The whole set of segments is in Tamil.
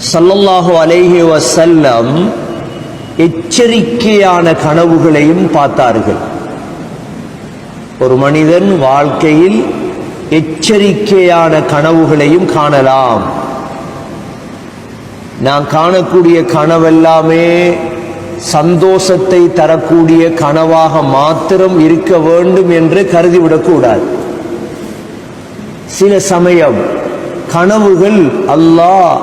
ஸல்லல்லாஹு அலைஹி வஸல்லம் எச்சரிக்கையான கனவுகளையும் பார்த்தார்கள். ஒரு மனிதன் வாழ்க்கையில் எச்சரிக்கையான கனவுகளையும் காணலாம். நான் காணக்கூடிய கனவெல்லாமே சந்தோஷத்தை தரக்கூடிய கனவாக மாத்திரம் இருக்க வேண்டும் என்று கருதிவிடக்கூடாது. சில சமயம் கனவுகள் அல்லாஹ்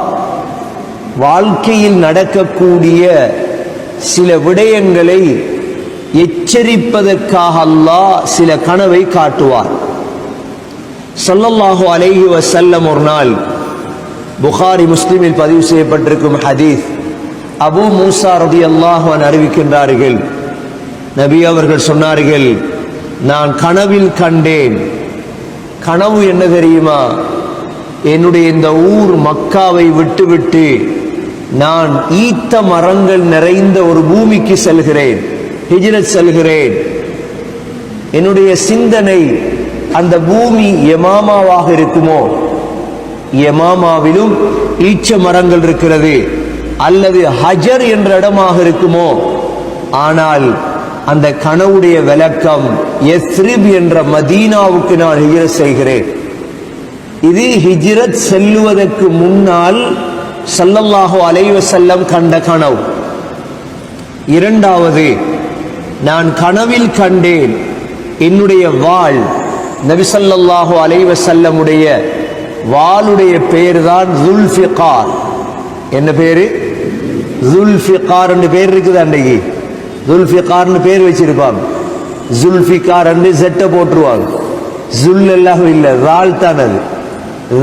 வாழ்க்கையில் நடக்கக்கூடிய சில விடயங்களை எச்சரிப்பதற்காக அல்லாஹ் சில கனவை காட்டுவார். ஸல்லல்லாஹு அலைஹி வஸல்லம் ஒரு நாள், புகாரி முஸ்லிமில் பதிவு செய்யப்பட்டிருக்கும் ஹதீஸ், அபூ மூசா ரலியல்லாஹு அன்ஹு அறிவிக்கின்றார்கள், நபி அவர்கள் சொன்னார்கள், நான் கனவில் கண்டேன். கனவு என்ன தெரியுமா? என்னுடைய இந்த ஊர் மக்காவை விட்டுவிட்டு நான் ஈத்த மரங்கள் நிறைந்த ஒரு பூமிக்கு செல்கிறேன், ஹிஜ்ரத் செல்கிறேன். என்னுடைய சிந்தனை அந்த பூமி யமாமாவாக இருக்குமோ, யமாமாவிலும் ஈச்ச மரங்கள் இருக்கிறது, அல்லது ஹஜர் என்ற இடமாக இருக்குமோ. ஆனால் அந்த கனவுடைய விளக்கம், யஸ்ரிப் என்ற மதீனாவுக்கு நான் ஹிஜ்ரத் செய்கிறேன். இது ஹிஜ்ரத் செல்லுவதற்கு முன்னால் ஸல்லல்லாஹு அலைஹி வஸல்லம் கண்ட கனவு. இரண்டாவது, நான் கனவில் கண்டேன் என்னுடைய வாள், நபி ஸல்லல்லாஹு அலைஹி வஸல்லமுடைய வாளுடைய பெயர் தான் ஸுல்ஃபிகார். என்ன பேரு? ஸுல்ஃபிகார் என்று பேர் இருக்குது. அன்றைக்கு ஸுல்ஃபிகார்னு பேர் வச்சிருப்பாங்க. ஸுல்ஃபிகார் என்று செட்டை போட்டுருவாங்க. ஸுல் எல்லாம் இல்லை, ரால் தான் அது.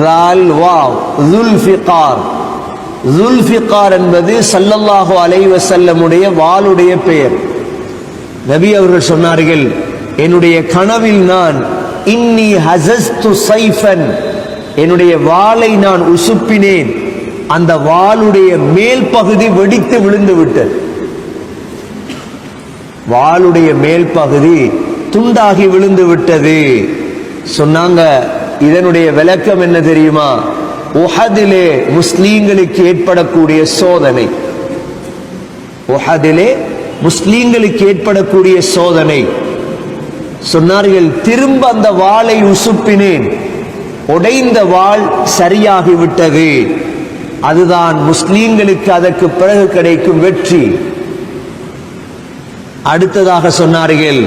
ரால் வாவ், ஸுல்ஃபிகார். ஸுல்ஃபிகார் என்பது ஸல்லல்லாஹு அலைஹி வஸல்லமுடைய வாளுடைய பெயர். நபி அவர்கள் சொன்னார்கள், என்னுடைய கனவில் நான் இன்னி ஹஸஸ்து ஸைஃபன், என்னுடைய வாளை நான் உசுப்பினேன், அந்த வாளுடைய மேல் பகுதி வெடித்து விழுந்து விட்டது. வாளுடைய மேல் பகுதி துண்டாகி விழுந்து விட்டது. சொன்னாங்க, இதனுடைய விளக்கம் என்ன தெரியுமா? உஹதிலே முஸ்லீம்களுக்கு ஏற்படக்கூடிய சோதனை, உஹதிலே முஸ்லீம்களுக்கு ஏற்படக்கூடிய சோதனை. சொன்னார்கள், திரும்ப அந்த வாளை உசுப்பினேன், உடைந்த வாள் சரியாகிவிட்டது. அதுதான் முஸ்லீம்களுக்கு அதற்கு பிறகு கிடைக்கும் வெற்றி. அடுத்ததாக சொன்னார்கள்,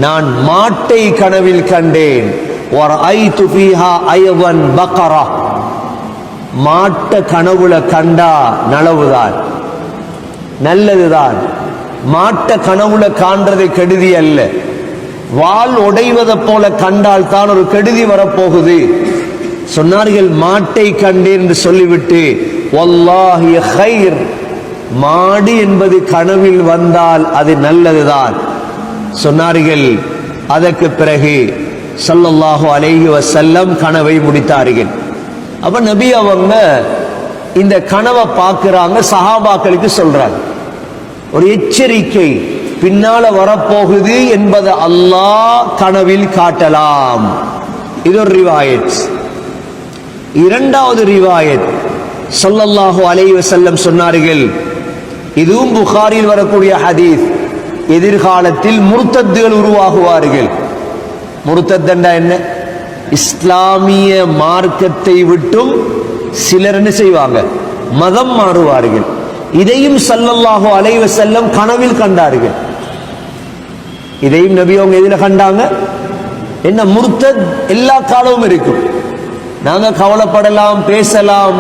நான் மாட்டை கனவில் கண்டேன். வரைது ஃபீஹா ஐவன் பக்ரா, மாட்ட கனவுல கண்டா நலவுதான், நல்லதுதான். மாட்ட கனவுல காண்றது கெடுதி அல்ல. வாள் உடைவதை போல கண்டால் தான் ஒரு கெடுதி வரப்போகுது. சொன்னார்கள், மாட்டை கண்டேன் என்று சொல்லிவிட்டு, வல்லாஹி கைர், மாடு என்பது கனவில் வந்தால் அது நல்லதுதான் சொன்னார்கள். அதற்கு பிறகு ஸல்லல்லாஹு அலைஹி வஸல்லம் கனவை முடித்தார்கள். அப்ப நபி அவங்க இந்த கனவை பார்க்கிறாங்க, சஹாபாக்களுக்கு சொல்றாங்க. ஒரு எச்சரிக்கை பின்னால வரப்போகுது என்பது அல்லாஹ் கனவில் காட்டலாம். இது ஒரு ரிவாயத். இரண்டாவது ரிவாயத், ஸல்லல்லாஹு அலைஹி வஸல்லம் சொன்னார்கள், இதுவும் புகாரில் வரக்கூடிய ஹதீஸ், எதிர்காலத்தில் முர்த்தத்துகள் உருவாகுவார்கள். முர்த்தத் என்ன? இஸ்லாமிய மார்க்கத்தை விட்டும் சிலர் என்ன செய்வாங்க? மதம் மாறுவார்கள். இதையும் ஸல்லல்லாஹு அலைஹி வஸல்லம் கனவில் கண்டார்கள். இதையும் நபி அவங்க எதில கண்டாங்க? என்ன, முர்த்தத் எல்லா காலமும் இருக்கும். நாங்க கவலைப்படலாம், பேசலாம்.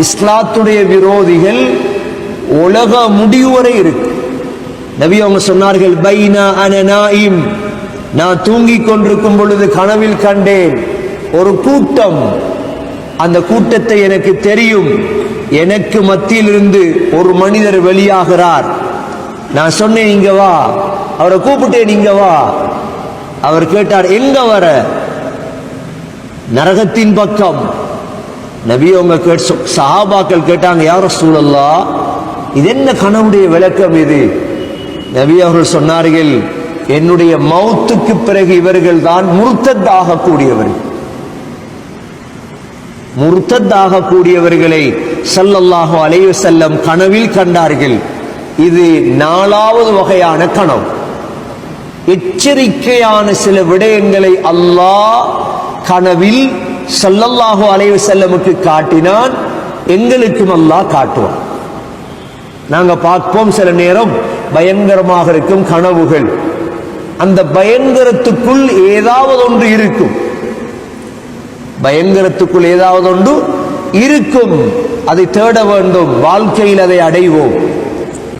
இஸ்லாத்துடைய விரோதிகள் உலக முடிவு வரை இருக்கு. நபி அவங்க சொன்னார்கள், பைனா அன நாயிம், நான் தூங்கிக் கொண்டிருக்கும் பொழுது கனவில் கண்டேன் ஒரு கூட்டம். அந்த கூட்டத்தை எனக்கு தெரியும். எனக்கு மத்தியில் இருந்து ஒரு மனிதர் வெளியாகிறார். நான் சொன்னேன், இங்க வா. அவரை கூப்பிட்டேன், இங்க வா. அவர் கேட்டார், எங்க வர? நரகத்தின் பக்கம். நபி அவங்க சஹாபாக்கள் கேட்டாங்க, யா ரசூலல்லாஹ், இது என்ன கனவுடைய விளக்கம் இது? நபி அவர்கள் சொன்னார்கள், என்னுடைய மௌத்துக்கு பிறகு இவர்கள் தான் முர்த்தத் ஆகக்கூடியவர்கள். முர்த்ததாக கூடியவர்களை ஸல்லல்லாஹு அலைஹி வஸல்லம் கனவில் கண்டார்கள். இது 4வது வகையான கனவு. எச்சரிக்கையான சில விடயங்களை அல்லாஹ் கனவில் ஸல்லல்லாஹு அலைஹி வஸல்லமுக்கு காட்டினான், எங்களுக்கும் அல்லாஹ் காட்டுவான். நாங்க பார்ப்போம், சில நேரம் பயங்கரமாக இருக்கும் கனவுகள். அந்த பயங்கரத்துக்குள் ஏதாவது ஒன்று இருக்கும், பயங்கரத்துக்குள் ஏதாவது ஒன்று இருக்கும். அதை தேட வேண்டும், வாழ்க்கையில் அதை அடைவோம்.